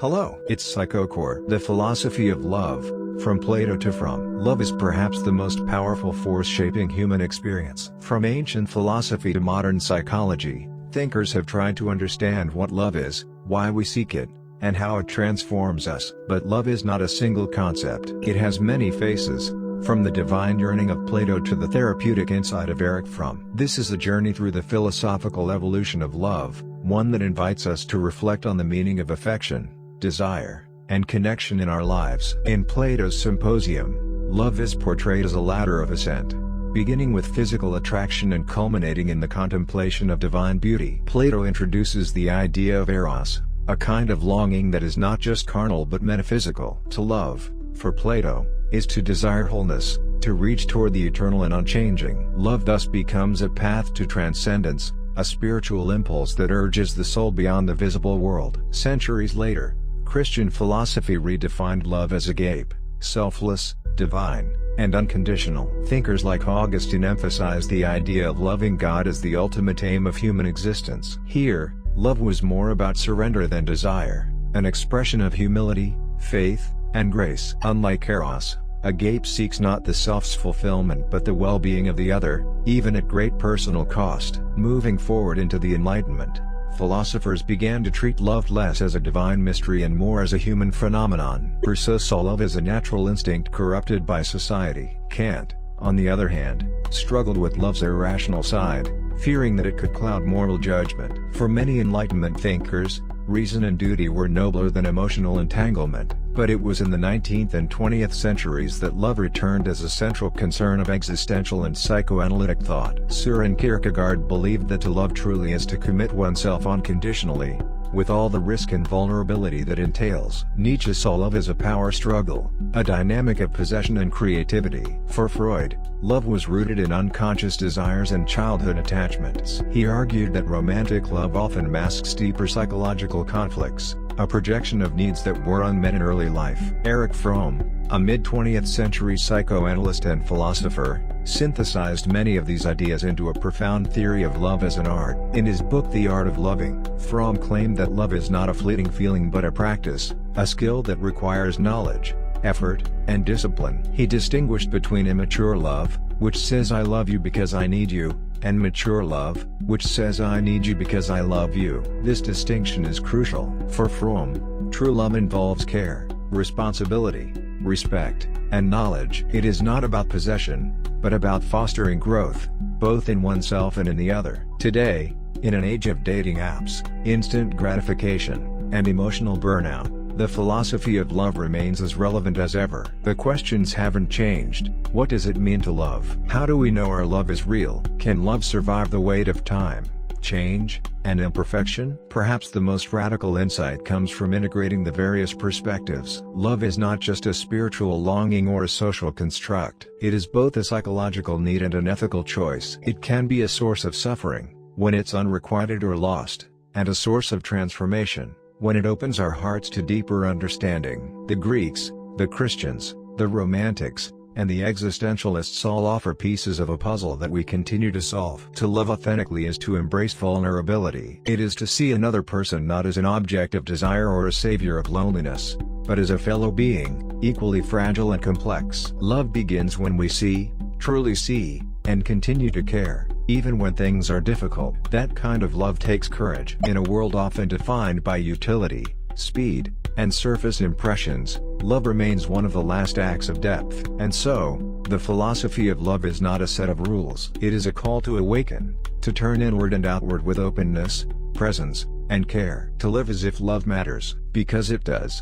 Hello, it's PSYCHOCORE, the philosophy of love, from Plato to Fromm. Love is perhaps the most powerful force shaping human experience. From ancient philosophy to modern psychology, thinkers have tried to understand what love is, why we seek it, and how it transforms us. But love is not a single concept. It has many faces, from the divine yearning of Plato to the therapeutic insight of Fromm. This is a journey through the philosophical evolution of love, one that invites us to reflect on the meaning of affection, desire, and connection in our lives. In Plato's Symposium, love is portrayed as a ladder of ascent, beginning with physical attraction and culminating in the contemplation of divine beauty. Plato introduces the idea of Eros, a kind of longing that is not just carnal but metaphysical. To love, for Plato, is to desire wholeness, to reach toward the eternal and unchanging. Love thus becomes a path to transcendence, a spiritual impulse that urges the soul beyond the visible world. Centuries later, Christian philosophy redefined love as agape, selfless, divine, and unconditional. Thinkers like Augustine emphasized the idea of loving God as the ultimate aim of human existence. Here, love was more about surrender than desire, an expression of humility, faith, and grace. Unlike Eros, Agape seeks not the self's fulfillment but the well-being of the other, even at great personal cost. Moving forward into the Enlightenment, philosophers began to treat love less as a divine mystery and more as a human phenomenon. Rousseau saw love as a natural instinct corrupted by society. Kant, on the other hand, struggled with love's irrational side, fearing that it could cloud moral judgment. For many Enlightenment thinkers, reason and duty were nobler than emotional entanglement, but it was in the 19th and 20th centuries that love returned as a central concern of existential and psychoanalytic thought. Søren Kierkegaard believed that to love truly is to commit oneself unconditionally, with all the risk and vulnerability that entails. Nietzsche saw love as a power struggle, a dynamic of possession and creativity. For Freud, love was rooted in unconscious desires and childhood attachments. He argued that romantic love often masks deeper psychological conflicts, a projection of needs that were unmet in early life. Fromm, a mid-20th century psychoanalyst and philosopher, synthesized many of these ideas into a profound theory of love as an art. In his book The Art of Loving, Fromm claimed that love is not a fleeting feeling but a practice, a skill that requires knowledge, effort, and discipline. He distinguished between immature love, which says I love you because I need you, and mature love, which says I need you because I love you. This distinction is crucial. For Fromm, true love involves care, responsibility, respect, and knowledge. It is not about possession, but about fostering growth, both in oneself and in the other. Today, in an age of dating apps, instant gratification, and emotional burnout, the philosophy of love remains as relevant as ever. The questions haven't changed. What does it mean to love? How do we know our love is real? Can love survive the weight of time, change, and imperfection? Perhaps the most radical insight comes from integrating the various perspectives. Love is not just a spiritual longing or a social construct. It is both a psychological need and an ethical choice. It can be a source of suffering, when it's unrequited or lost, and a source of transformation, when it opens our hearts to deeper understanding. The Greeks, the Christians, the Romantics, and the existentialists all offer pieces of a puzzle that we continue to solve. To love authentically is to embrace vulnerability. It is to see another person not as an object of desire or a savior of loneliness, but as a fellow being, equally fragile and complex. Love begins when we see, truly see, and continue to care, even when things are difficult. That kind of love takes courage. In a world often defined by utility, speed, and surface impressions, love remains one of the last acts of depth. And so, the philosophy of love is not a set of rules. It is a call to awaken, to turn inward and outward with openness, presence, and care. To live as if love matters, because it does.